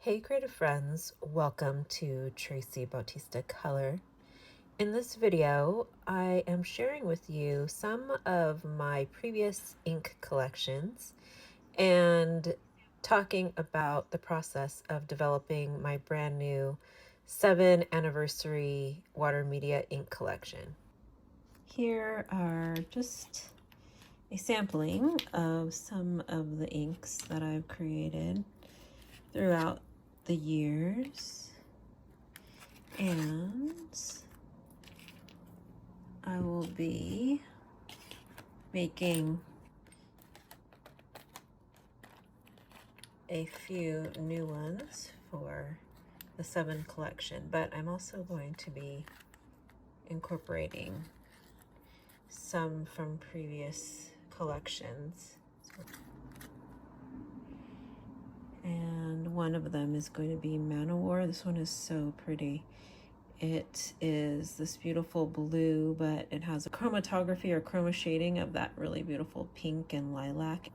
Hey creative friends, welcome to tracibautistaCOLOR. In this video, I am sharing with you some of my previous ink collections and talking about the process of developing my brand new 7th anniversary Watermedia ink collection. Here are just a sampling of some of the inks that I've created throughout the years, and I will be making a few new ones for the 7 collection, but I'm also going to be incorporating some from previous collections. And one of them is going to be ManOWar. This one is so pretty. It is this beautiful blue, but it has a chromatography or chroma shading of that really beautiful pink and lilac.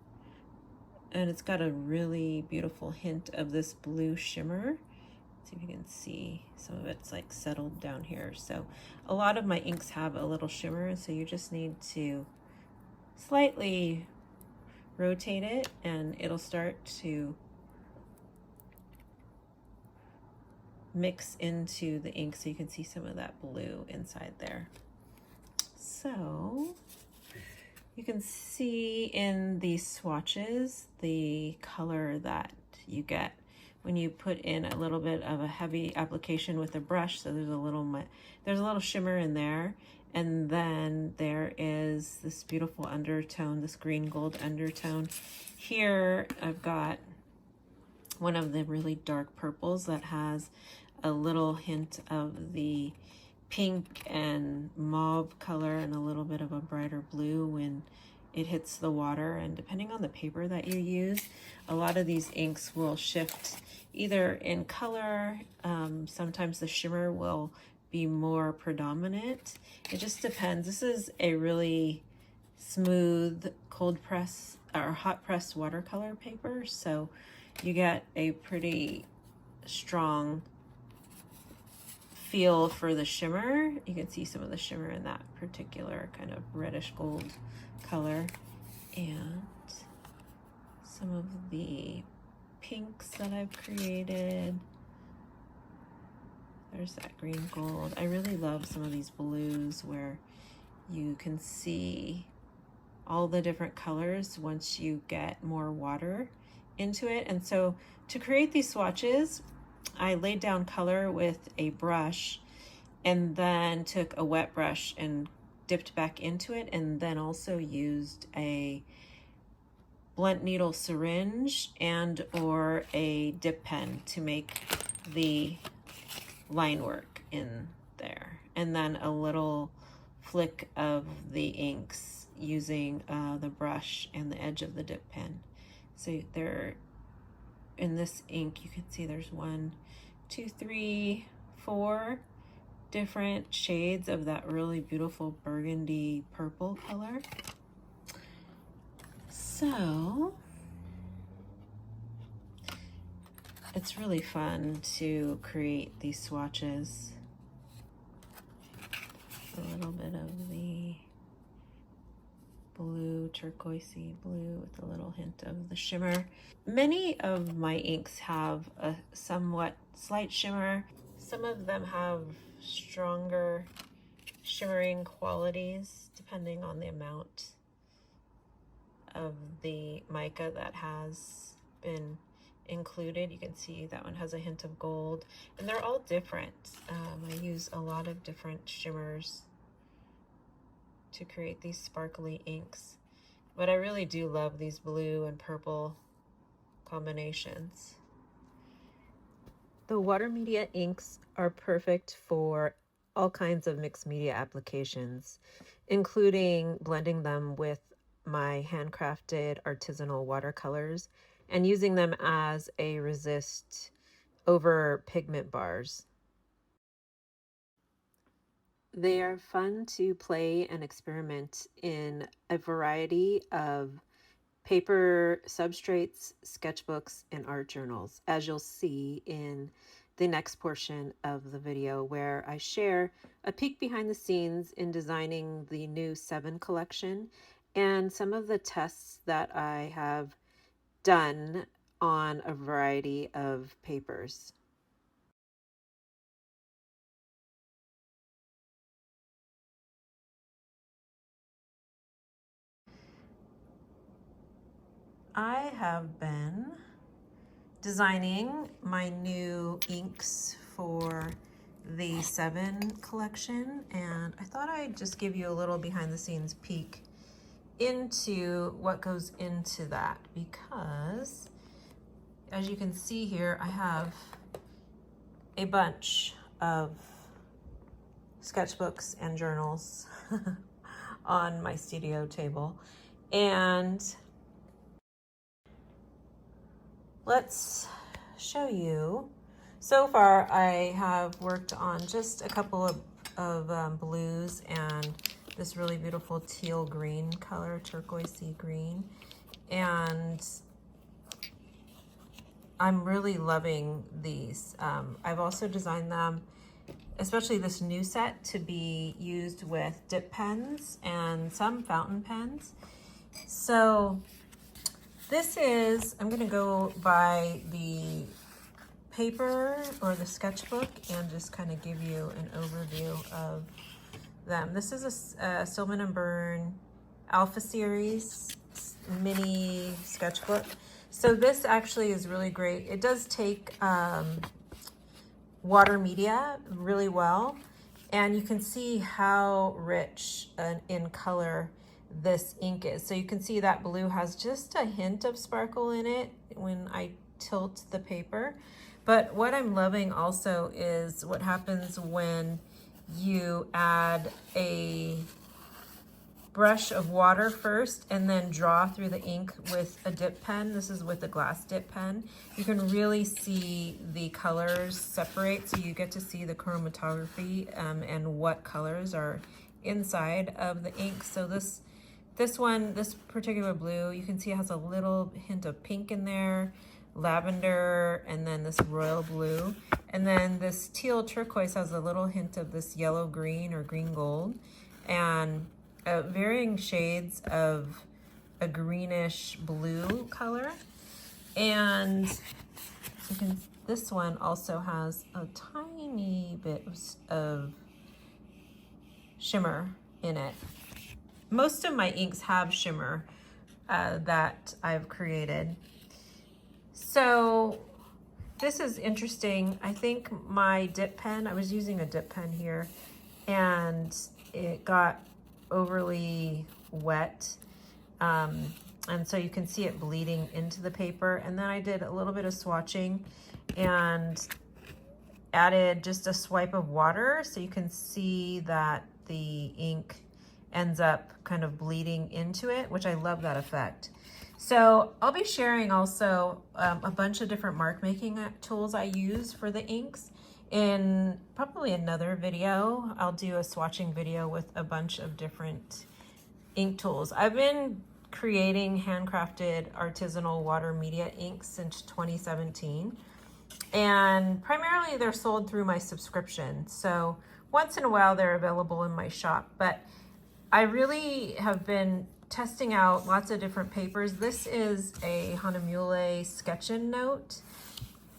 And it's got a really beautiful hint of this blue shimmer. Let's see if you can see some of it's like settled down here. So a lot of my inks have a little shimmer, and so you just need to slightly rotate it and it'll start to mix into the ink, so you can see some of that blue inside there. So you can see in these swatches the color that you get when you put in a little bit of a heavy application with a brush. So there's a little shimmer in there, and then there is this beautiful undertone, this green gold undertone. Here I've got one of the really dark purples that has a little hint of the pink and mauve color and a little bit of a brighter blue when it hits the water. And depending on the paper that you use, a lot of these inks will shift either in color. Sometimes the shimmer will be more predominant. It just depends. This is a really smooth cold press or hot press watercolor paper, so you get a pretty strong feel for the shimmer. You can see some of the shimmer in that particular kind of reddish gold color, and some of the pinks that I've created. There's that green gold. I really love some of these blues where you can see all the different colors once you get more water into it. And so to create these swatches, I laid down color with a brush and then took a wet brush and dipped back into it, and then also used a blunt needle syringe and or a dip pen to make the line work in there, and then a little flick of the inks using the brush and the edge of the dip pen. So there, in this ink, you can see there's 1, 2, 3, 4 different shades of that really beautiful burgundy purple color. So it's really fun to create these swatches. A little bit of the blue, turquoisey blue with a little hint of the shimmer. Many of my inks have a somewhat slight shimmer. Some of them have stronger shimmering qualities depending on the amount of the mica that has been included. You can see that one has a hint of gold, and they're all different. I use a lot of different shimmers to create these sparkly inks, but I really do love these blue and purple combinations. The Watermedia inks are perfect for all kinds of mixed media applications, including blending them with my handcrafted artisanal watercolors and using them as a resist over pigment bars. They are fun to play and experiment in a variety of paper substrates, sketchbooks, and art journals, as you'll see in the next portion of the video, where I share a peek behind the scenes in designing the new 7 collection and some of the tests that I have done on a variety of papers. I have been designing my new inks for the 7 collection, and I thought I'd just give you a little behind the scenes peek into what goes into that, because as you can see here, I have a bunch of sketchbooks and journals on my studio table, and let's show you. So far I have worked on just a couple of blues and this really beautiful teal green color, turquoisey green, and I'm really loving these. I've also designed them, especially this new set, to be used with dip pens and some fountain pens. So this is, I'm gonna go by the paper or the sketchbook and just kind of give you an overview of them. This is a Stillman & Burn Alpha Series mini sketchbook. So this actually is really great. It does take Watermedia really well, and you can see how rich in color this ink is. So you can see that blue has just a hint of sparkle in it when I tilt the paper. But what I'm loving also is what happens when you add a brush of water first and then draw through the ink with a dip pen. This is with a glass dip pen. You can really see the colors separate, so you get to see the chromatography and what colors are inside of the ink. So this particular blue, you can see it has a little hint of pink in there, lavender, and then this royal blue. And then this teal turquoise has a little hint of this yellow green or green gold, and varying shades of a greenish blue color. And you can, this one also has a tiny bit of shimmer in it. Most of my inks have shimmer that I've created. So this is interesting. I think my dip pen, I was using a dip pen here, and it got overly wet. And so you can see it bleeding into the paper. And then I did a little bit of swatching and added just a swipe of water, so you can see that the ink ends up kind of bleeding into it, which I love that effect. So I'll be sharing also a bunch of different mark making tools I use for the inks in probably another video. I'll do a swatching video with a bunch of different ink tools. I've been creating handcrafted artisanal Watermedia inks since 2017, and primarily they're sold through my subscription. So once in a while they're available in my shop, but I really have been testing out lots of different papers. This is a Hahnemühle Sketch-In Note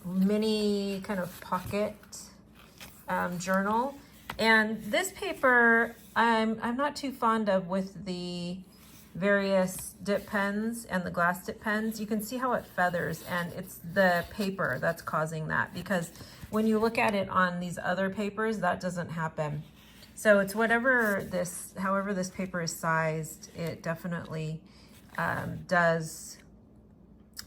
mini kind of pocket journal, and this paper I'm not too fond of with the various dip pens and the glass dip pens. You can see how it feathers, and it's the paper that's causing that, because when you look at it on these other papers, that doesn't happen. So it's however this paper is sized, it definitely does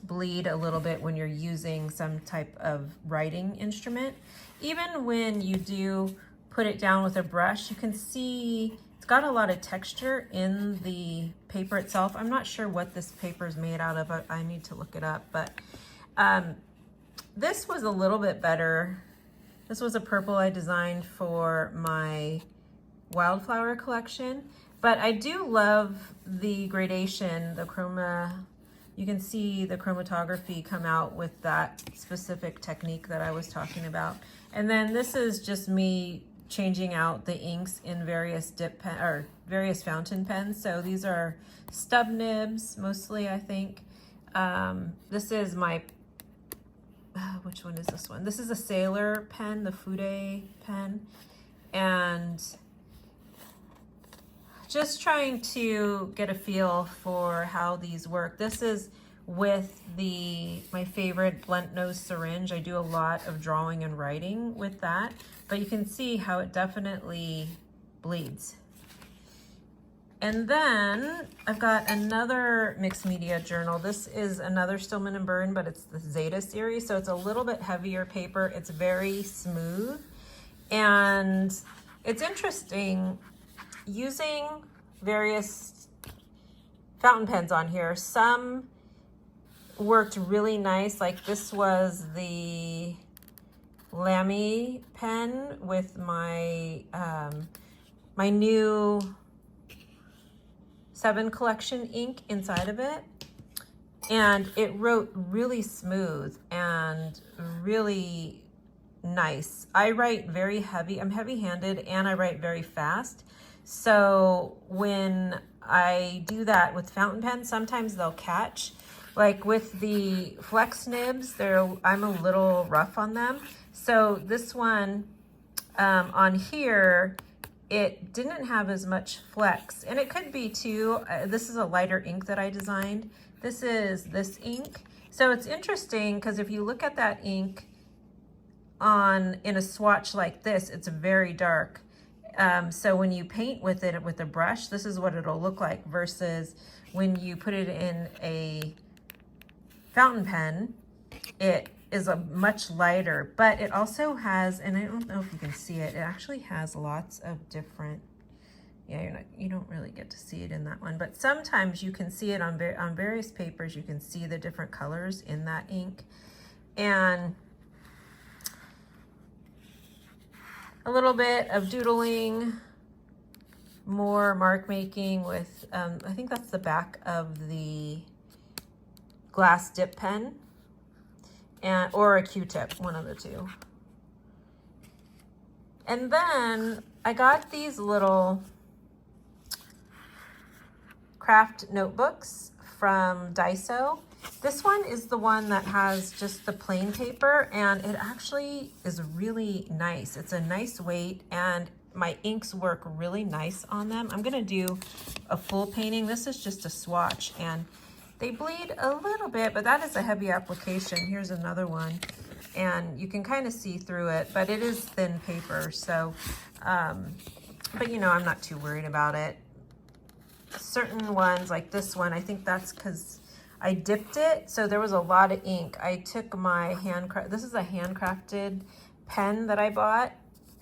bleed a little bit when you're using some type of writing instrument. Even when you do put it down with a brush, you can see it's got a lot of texture in the paper itself. I'm not sure what this paper is made out of. I need to look it up, but this was a little bit better. This was a purple I designed for my wildflower collection, but I do love the gradation, the you can see the chromatography come out with that specific technique that I was talking about. And then this is just me changing out the inks in various dip pen or various fountain pens. So these are stub nibs mostly, I think. This is my, which one is this one? This is a Sailor pen, the Fude pen. And just trying to get a feel for how these work. This is with my favorite blunt nose syringe. I do a lot of drawing and writing with that, but you can see how it definitely bleeds. And then I've got another mixed media journal. This is another Stillman & Bird, but it's the Zeta series, so it's a little bit heavier paper. It's very smooth, and it's interesting using various fountain pens on here. Some worked really nice, like this was the Lamy pen with my my new 7 collection ink inside of it, and it wrote really smooth and really nice. I write very heavy. I'm heavy-handed and I write very fast. So when I do that with fountain pens, sometimes they'll catch. Like with the flex nibs, I'm a little rough on them. So this one on here, it didn't have as much flex, and it could be too. This is a lighter ink that I designed. This is this ink. So it's interesting because if you look at that ink in a swatch like this, it's very dark. So when you paint with it with a brush, this is what it'll look like, versus when you put it in a fountain pen, it is a much lighter, but it also has, and I don't know if you can see it, it actually has lots of different, yeah, you don't really get to see it in that one, but sometimes you can see it on various papers. You can see the different colors in that ink, and a little bit of doodling, more mark making with, I think that's the back of the glass dip pen, or a Q-tip, one of the two. And then I got these little craft notebooks from Daiso. This one is the one that has just the plain paper, and it actually is really nice. It's a nice weight, and my inks work really nice on them. I'm gonna do a full painting. This is just a swatch, and they bleed a little bit, but that is a heavy application. Here's another one, and you can kind of see through it, but it is thin paper, so, but you know, I'm not too worried about it. Certain ones, like this one, I think that's because I dipped it, so there was a lot of ink. I took my this is a handcrafted pen that I bought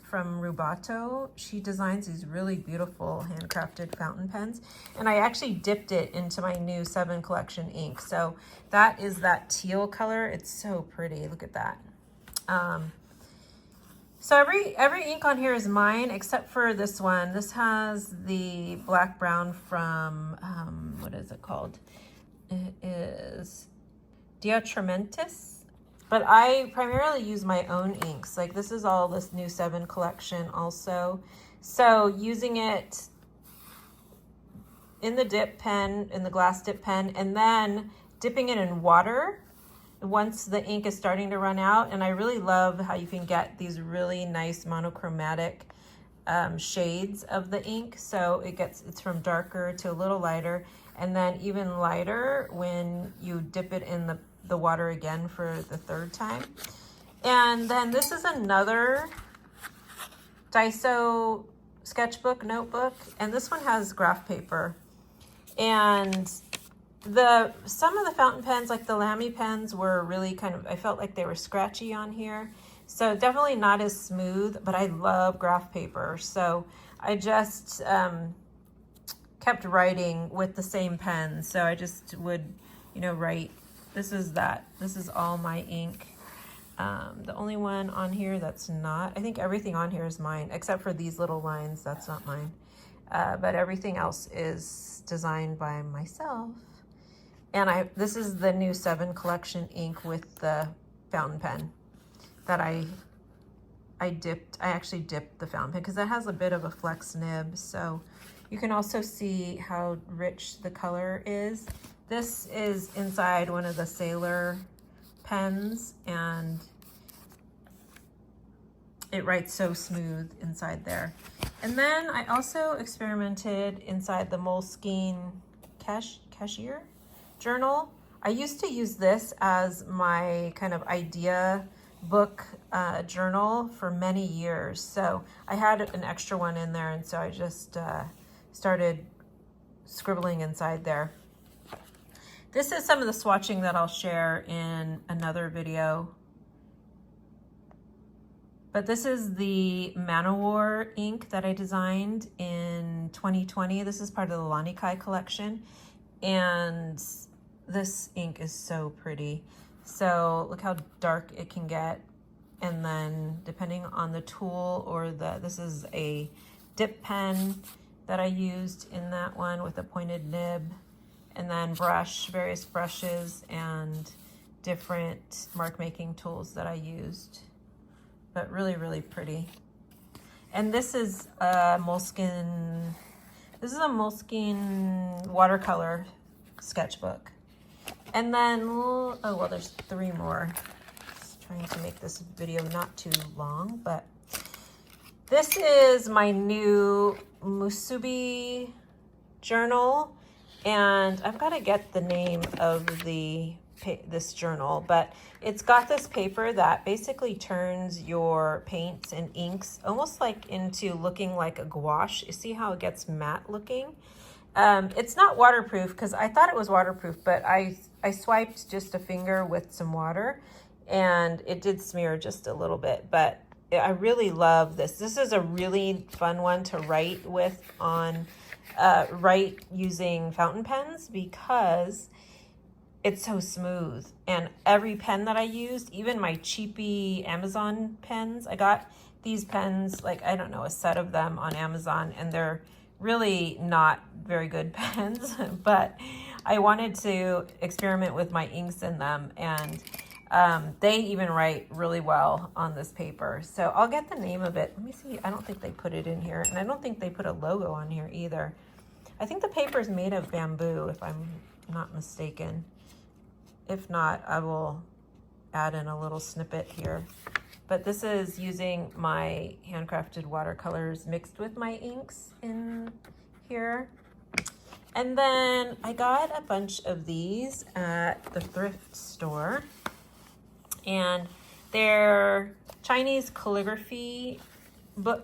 from Rubato. She designs these really beautiful handcrafted fountain pens, and I actually dipped it into my new 7 collection ink. So that is that teal color. It's so pretty. Look at that. So every ink on here is mine except for this one. This has the black brown from what is it called? It is Diatramentis, but I primarily use my own inks. Like this is all this new 7 collection also. So using it in the dip pen, in the glass dip pen, and then dipping it in water once the ink is starting to run out. And I really love how you can get these really nice monochromatic shades of the ink. So it's from darker to a little lighter, and then even lighter when you dip it in the water again for the 3rd time. And then this is another Daiso sketchbook notebook, and this one has graph paper. And some of the fountain pens, like the Lamy pens, were really kind of, I felt like they were scratchy on here. So definitely not as smooth, but I love graph paper. So I just kept writing with the same pen. So I just would, you know, write. This is all my ink. The only one on here that's not, I think everything on here is mine, except for these little lines, that's not mine. But everything else is designed by myself. And this is the new 7 collection ink with the fountain pen that I actually dipped the fountain pen because it has a bit of a flex nib. So you can also see how rich the color is. This is inside one of the Sailor pens, and it writes so smooth inside there. And then I also experimented inside the Moleskine Cashier journal. I used to use this as my kind of idea book journal for many years. So I had an extra one in there, and so I just started scribbling inside there. This is some of the swatching that I'll share in another video. But this is the ManOWar ink that I designed in 2020. This is part of the Lanikai collection. And this ink is so pretty. So look how dark it can get. And then depending on the tool or this is a dip pen that I used in that one with a pointed nib. And then various brushes and different mark making tools that I used. But really, really pretty. And this is a Moleskine, watercolor sketchbook. And then, oh, well, there's 3 more. Just trying to make this video not too long, but this is my new Musubi journal. And I've got to get the name of this journal, but it's got this paper that basically turns your paints and inks almost like into looking like a gouache. You see how it gets matte looking? It's not waterproof because I thought it was waterproof, but I swiped just a finger with some water and it did smear just a little bit, but I really love this. This is a really fun one to write with write using fountain pens because it's so smooth. And every pen that I used, even my cheapy Amazon pens, I got these pens, like, I don't know, a set of them on Amazon, and they're really not very good pens, but I wanted to experiment with my inks in them, and they even write really well on this paper. So I'll get the name of it. Let me see. I don't think they put it in here, and I don't think they put a logo on here either. I think the paper is made of bamboo, if I'm not mistaken. If not, I will add in a little snippet here. But this is using my handcrafted watercolors mixed with my inks in here. And then I got a bunch of these at the thrift store. And they're Chinese calligraphy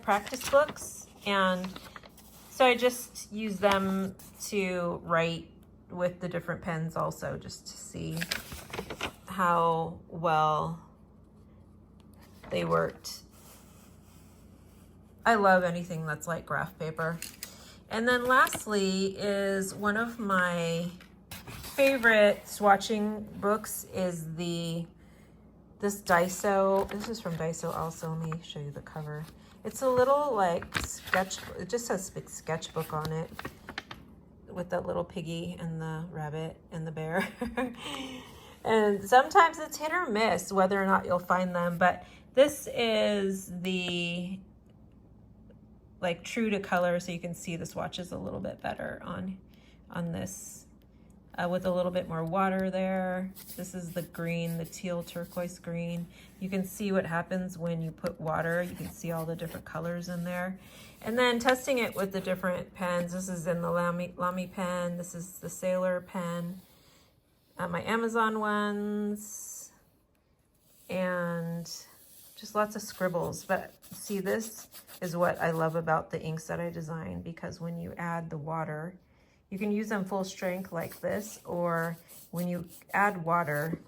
practice books. And so I just use them to write with the different pens also, just to see how well they worked. I love anything that's like graph paper. And then lastly is one of my favorite swatching books is this Daiso. This is from Daiso also. Let me show you the cover. It's a little like it just says sketchbook on it, with that little piggy and the rabbit and the bear. And sometimes it's hit or miss whether or not you'll find them, but this is the like true to color, so you can see the swatches a little bit better on this with a little bit more water there. This is the green, the teal turquoise green. You can see what happens when you put water. You can see all the different colors in there. And then testing it with the different pens. This is in the Lamy pen. This is the Sailor pen. My Amazon ones. And just lots of scribbles. But see, this is what I love about the inks that I designed, because when you add the water, you can use them full strength like this, or when you add water,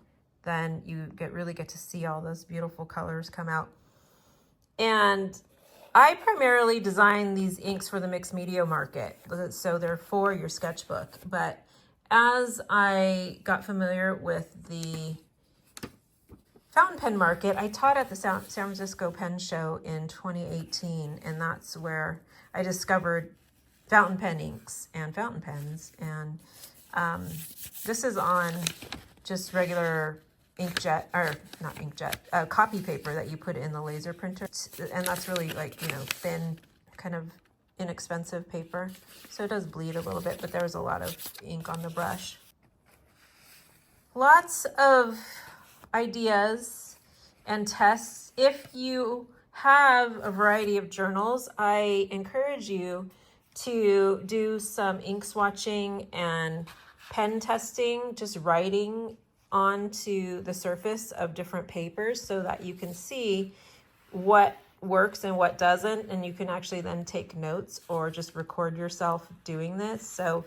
then you really get to see all those beautiful colors come out. And I primarily design these inks for the mixed media market, so they're for your sketchbook. But as I got familiar with the fountain pen market, I taught at the San Francisco Pen Show in 2018, and that's where I discovered fountain pen inks and fountain pens. And This is on just regular inkjet, or not inkjet, copy paper that you put in the laser printer. And that's really like, you know, thin, kind of inexpensive paper. So it does bleed a little bit, but there was a lot of ink on the brush. Lots of ideas and tests. If you have a variety of journals, I encourage you to do some ink swatching and pen testing, just writing onto the surface of different papers so that you can see what works and what doesn't, and you can actually then take notes or just record yourself doing this. So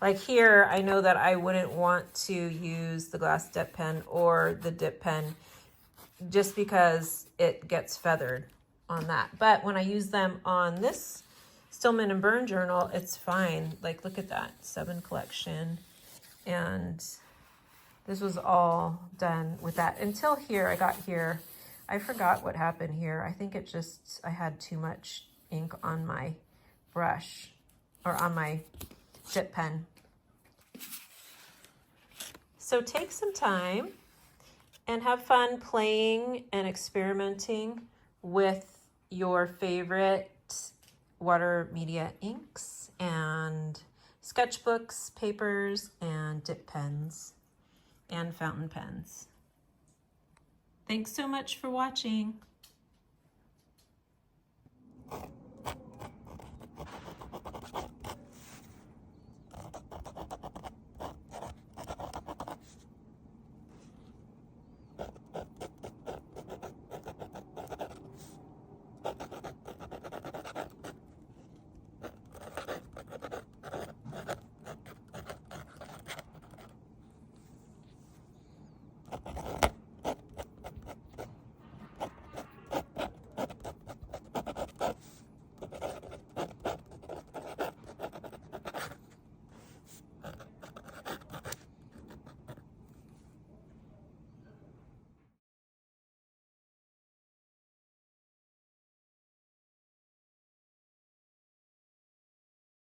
like here, I know that I wouldn't want to use the glass dip pen or the dip pen just because it gets feathered on that. But when I use them on this Stillman and Burn journal, it's fine. Like, look at that, 7 collection. And this was all done with that. Until here, I got here. I forgot what happened here. I think it just, I had too much ink on my brush or on my dip pen. So take some time and have fun playing and experimenting with your favorite Watermedia inks and sketchbooks, papers, and dip pens and fountain pens. Thanks so much for watching.